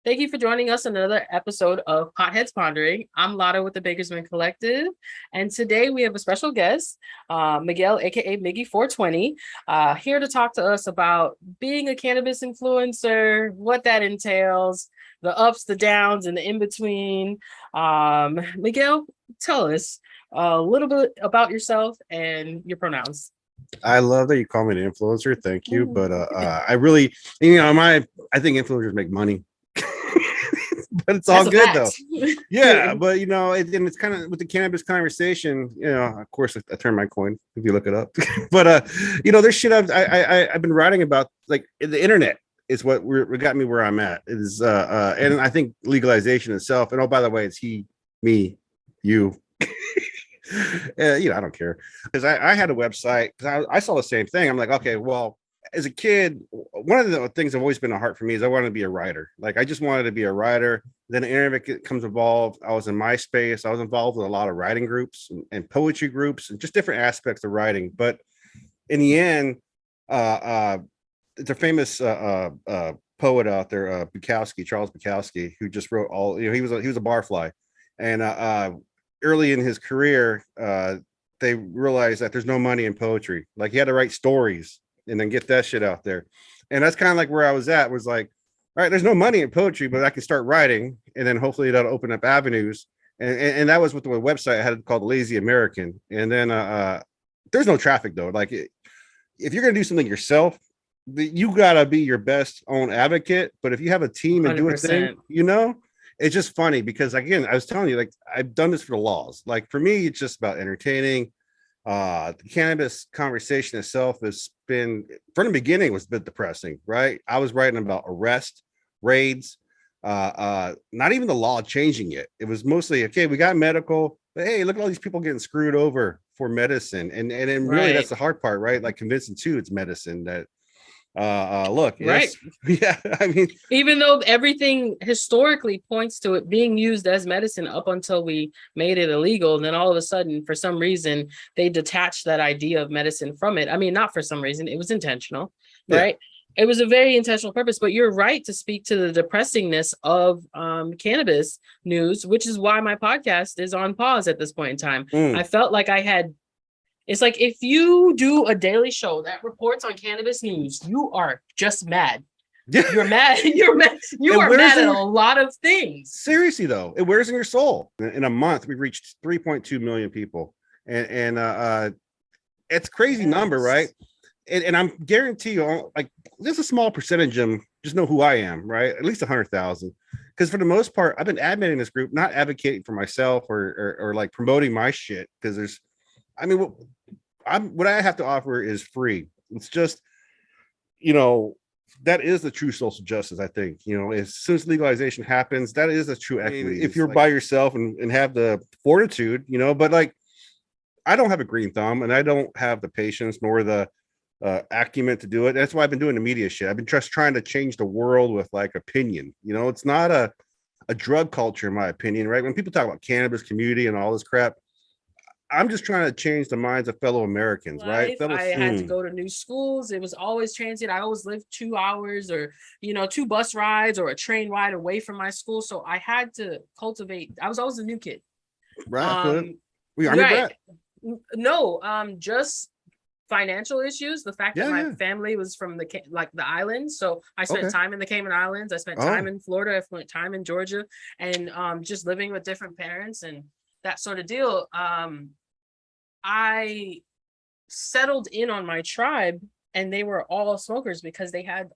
Thank you for joining us on another episode of Potheads Pondering. I'm Lotta with the Bakersmen Collective, and today we have a special guest, Miguel, aka Miggy420, here to talk to us about being a cannabis influencer, what that entails, the ups, the downs, and the in-between. Miguel, tell us a little bit about yourself and your pronouns. I love that you call me an influencer. Thank you. But I really, I think influencers make money. But it's all good though. Yeah, but and it's kind of with the cannabis conversation, of course I turn my coin if you look it up. But there's shit I've been writing about, like the internet is what got me where I'm at. It is and I think legalization itself, and oh, by the way, it's he, me, you. I don't care, because I had a website because I saw the same thing. I'm like, okay, well, as a kid, one of the things I've always been a heart for me is I wanted to be a writer. Like I just wanted to be a writer. Then the internet comes involved. I was in MySpace. I was involved with a lot of writing groups and poetry groups and just different aspects of writing. But in the end, it's a famous poet out there, Charles Bukowski, who just wrote all. He was a barfly, and early in his career, they realized that there's no money in poetry. Like he had to write stories and then get that shit out there. And that's kind of like where I was at, was like, all right, there's no money in poetry, but I can start writing, and then hopefully that'll open up avenues. And that was what the website I had called Lazy American. And then there's no traffic though. Like if you're going to do something yourself, you gotta be your best own advocate. But if you have a team and 100%. Do a thing, it's just funny because, again, I was telling you, like, I've done this for the laws. Like for me, it's just about entertaining. The cannabis conversation itself has been, from the beginning, was a bit depressing, right? I was writing about arrest, raids, not even the law changing it. It was mostly, okay, we got medical, but hey, look at all these people getting screwed over for medicine. And really, that's the hard part, right? Like convincing too, it's medicine that look, right. Yes. Yeah, I mean, even though everything historically points to it being used as medicine up until we made it illegal, and then all of a sudden, for some reason, they detached that idea of medicine from it. I mean, not for some reason, it was intentional, right? It was a very intentional purpose. But you're right to speak to the depressingness of cannabis news, which is why my podcast is on pause at this point in time. I felt like I had. It's like if you do a daily show that reports on cannabis news, you are just mad. You're mad. You're mad. You are mad at a lot of things. Seriously, though, it wears in your soul. In a month, we've reached 3.2 million people, and it's a crazy number, right? And I'm guarantee you, like, there's a small percentage of them just know who I am, right? At least 100,000. Because for the most part, I've been admitting this group, not advocating for myself or like promoting my shit. Because there's, I mean, what I have to offer is free. It's just, that is the true social justice, I think. As soon as legalization happens, that is a true equity. If you're by yourself and have the fortitude, but like, I don't have a green thumb and I don't have the patience nor the acumen to do it. That's why I've been doing the media shit. I've been just trying to change the world with like opinion. It's not a drug culture, in my opinion, right? When people talk about cannabis community and all this crap, I'm just trying to change the minds of fellow Americans, right? I had to go to new schools. It was always transient. I always lived 2 hours or, 2 bus rides or a train ride away from my school. So I had to cultivate. I was always a new kid. Right. We Army brat? No, just financial issues. The fact that my family was from the islands. So I spent time in the Cayman Islands. I spent time in Florida. I spent time in Georgia, and just living with different parents and that sort of deal. I settled in on my tribe, and they were all smokers because they had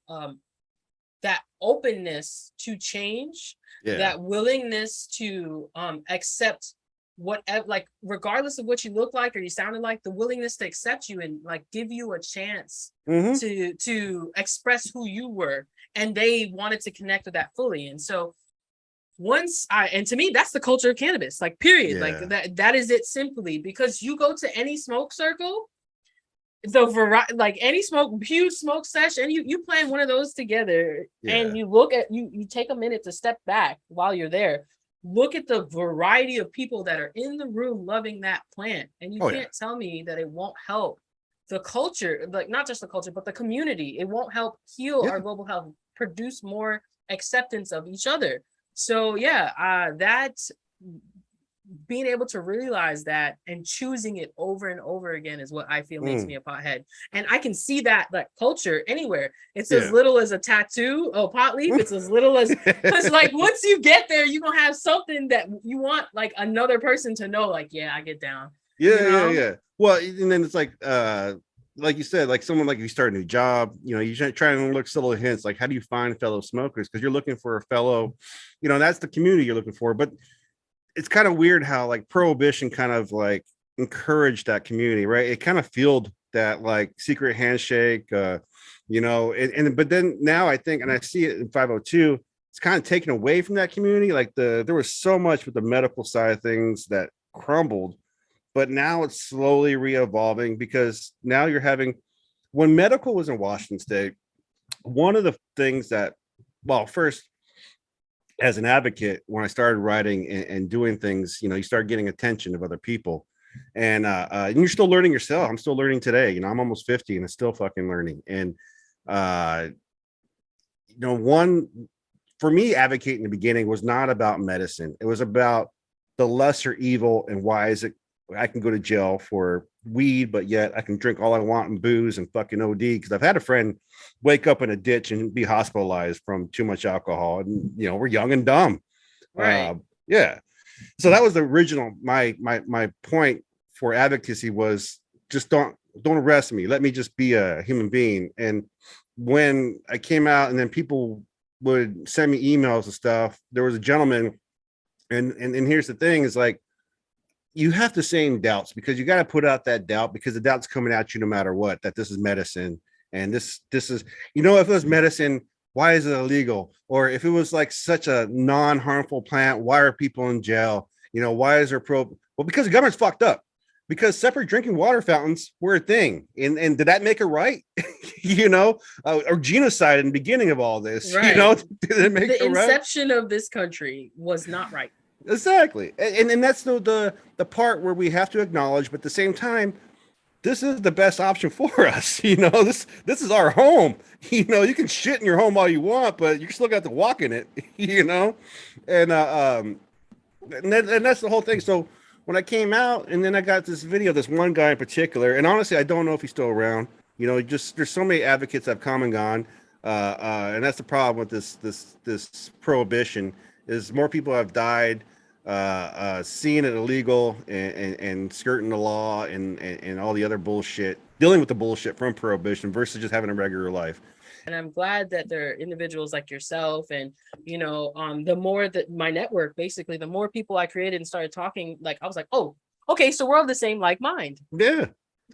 that openness to change, that willingness to accept whatever, like regardless of what you look like or you sounded like, the willingness to accept you and like give you a chance to express who you were, and they wanted to connect with that fully. And so and to me, that's the culture of cannabis, like period. Like that is it, simply because you go to any smoke circle, like any huge smoke session, and you plan one of those together, and you look at, you take a minute to step back while you're there, look at the variety of people that are in the room loving that plant, and you can't tell me that it won't help the culture, like not just the culture, but the community. It won't help heal our global health, produce more acceptance of each other. So yeah, that being able to realize that and choosing it over and over again is what I feel makes me a pothead. And I can see that culture anywhere. It's as little as a tattoo, pot leaf. It's as little as, because like once you get there, you're gonna have something that you want like another person to know, like, yeah, I get down. Yeah. Well, and then it's like you said, like someone like if you start a new job, you know, you try and look subtle hints, like how do you find fellow smokers? Because you're looking for a fellow, you know, that's the community you're looking for. But it's kind of weird how like prohibition kind of like encouraged that community, right? It kind of fueled that like secret handshake, you know, and but then now I think, and I see it in 502, it's kind of taken away from that community. Like there was so much with the medical side of things that crumbled, but now it's slowly re-evolving because now you're having, when medical was in Washington State, one of the things that, well, first, as an advocate, when I started writing and doing things, you know, you start getting attention of other people, and you're still learning yourself. I'm still learning today. You know, I'm almost 50 and I'm still fucking learning. And you know, one for me, advocating in the beginning was not about medicine. It was about the lesser evil and why is it I can go to jail for weed, but yet I can drink all I want and booze and fucking OD. Because I've had a friend wake up in a ditch and be hospitalized from too much alcohol. And, you know, we're young and dumb. Right. Yeah. So that was the original, my point for advocacy was just don't arrest me. Let me just be a human being. And when I came out and then people would send me emails and stuff, there was a gentleman, and here's the thing is like, you have to say in doubts because you got to put out that doubt because the doubt's coming at you no matter what, that this is medicine. And this is, you know, if it was medicine, why is it illegal? Or if it was like such a non-harmful plant, why are people in jail? You know, why is there well, because the government's fucked up, because separate drinking water fountains were a thing. And did that make it right? You know, or genocide in the beginning of all this, right. You know, did it make the it right? inception of this country was not right. Exactly. And that's the part where we have to acknowledge, but at the same time, this is the best option for us. You know, this is our home. You know, you can shit in your home all you want, but you still got to walk in it, you know? And that's the whole thing. So when I came out and then I got this video, this one guy in particular, and honestly, I don't know if he's still around, you know, just there's so many advocates that have come and gone. And that's the problem with this prohibition is more people have died seeing it illegal and skirting the law and all the other bullshit, dealing with the bullshit from prohibition versus just having a regular life. And I'm glad that there are individuals like yourself and, you know, the more that my network, basically, the more people I created and started talking, like, I was like, oh, okay, so we're of the same like mind. Yeah.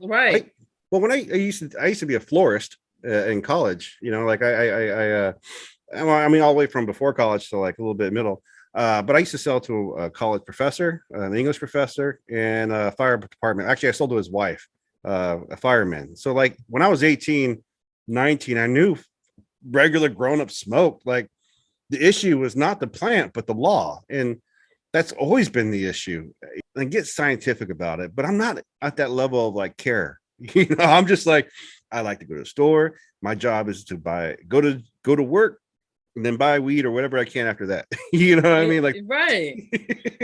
Right. Well, when I used to be a florist in college, you know, like I mean, all the way from before college to like a little bit middle. But I used to sell to a college professor, an English professor, and a fire department. Actually, I sold to his wife, a fireman. So like when I was 18, 19, I knew regular grown-up smoked. Like the issue was not the plant, but the law. And that's always been the issue. And get scientific about it. But I'm not at that level of like care. You know, I'm just like, I like to go to the store. My job is to go to work, and then buy weed or whatever I can after that. You know what I mean? Like, right.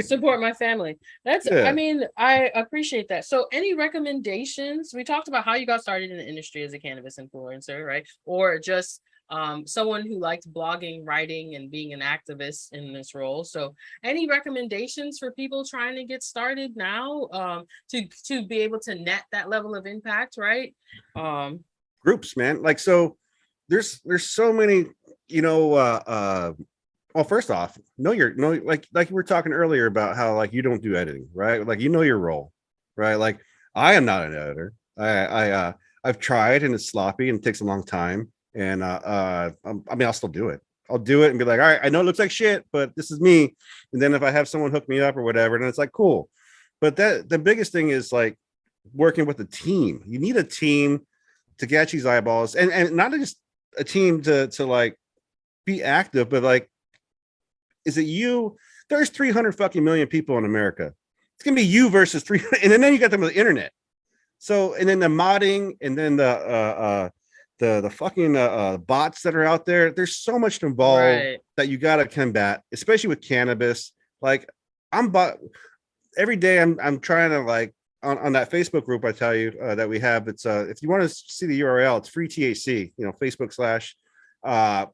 Support my family. That's, yeah. I mean, I appreciate that. So any recommendations? We talked about how you got started in the industry as a cannabis influencer, right? Or just someone who liked blogging, writing, and being an activist in this role. So any recommendations for people trying to get started now to be able to net that level of impact, right? Groups, man. Like, so there's so many, you know, well, first off, like we were talking earlier about how like you don't do editing, right? Like, you know your role, right? Like I am not an editor. I've tried and it's sloppy and it takes a long time. And I mean, I'll still do it. I'll do it and be like, all right, I know it looks like shit, but this is me. And then if I have someone hook me up or whatever, then it's like, cool. But the biggest thing is like working with a team. You need a team to catch these eyeballs, and not just a team to like be active, but like, is it you? There's 300 fucking million people in America. It's gonna be you versus 300, and then you got them on the internet. So, and then the modding, and then the the fucking bots that are out there. There's so much involved that you got to combat, especially with cannabis. Like every day I'm trying to like on that Facebook group I tell you that we have. It's if you want to see the URL, it's free THC, Facebook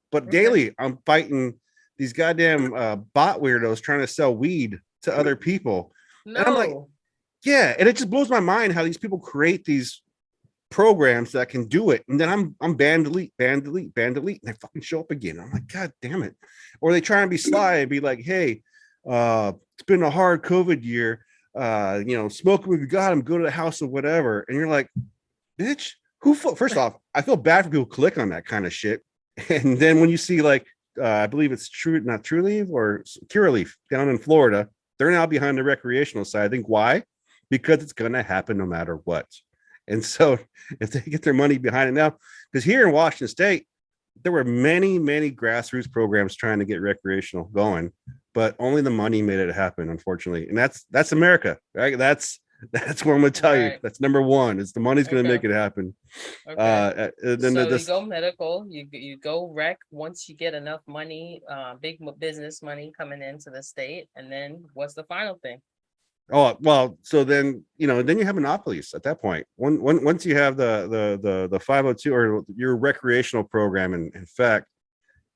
/ but daily I'm fighting these goddamn bot weirdos trying to sell weed to other people. And I'm like, yeah, and it just blows my mind how these people create these programs that can do it, and then I'm ban delete, and they fucking show up again. I'm like, god damn it. Or they try and be sly and be like, hey, it's been a hard COVID year, smoke if you got them, go to the house or whatever. And you're like, bitch, first off, I feel bad for people who click on that kind of shit. And then when you see like I believe it's not True Leaf or Curaleaf down in Florida, they're now behind the recreational side. I think why? Because it's going to happen no matter what. And so if they get their money behind it now, because here in Washington State, there were many, many grassroots programs trying to get recreational going, but only the money made it happen, unfortunately. And that's America, right? That's what I'm going to tell you. That's number one. It's the money's going to make it happen. Then so you go medical, you go rec once you get enough money, big business money coming into the state. And then what's the final thing? Oh, well, so then, then you have monopolies at that point. Once you have the 502 or your recreational program, in fact,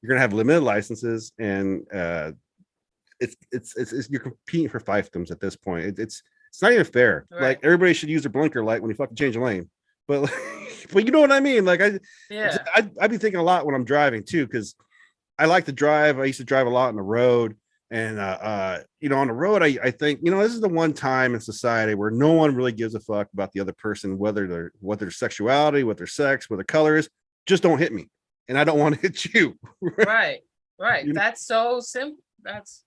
you're going to have limited licenses, and it's you're competing for fiefdoms at this point. It's not even fair. Right. Like everybody should use their blinker light when you fucking change a lane. But but you know what I mean? Like I'd be thinking a lot when I'm driving too, because I like to drive. I used to drive a lot on the road. And, on the road, I think, this is the one time in society where no one really gives a fuck about the other person, whether their sexuality, what their sex, what their color is. Just don't hit me. And I don't want to hit you. Right. That's so simple. That's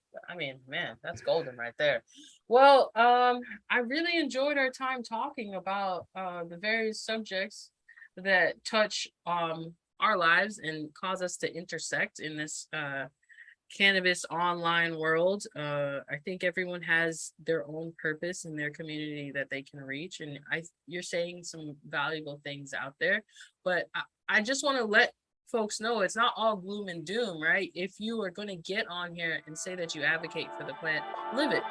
golden right there. Well, I really enjoyed our time talking about the various subjects that touch our lives and cause us to intersect in this cannabis online world. I think everyone has their own purpose in their community that they can reach, and you're saying some valuable things out there, but I just want to let folks know it's not all gloom and doom, right? If you are going to get on here and say that you advocate for the plant, live it.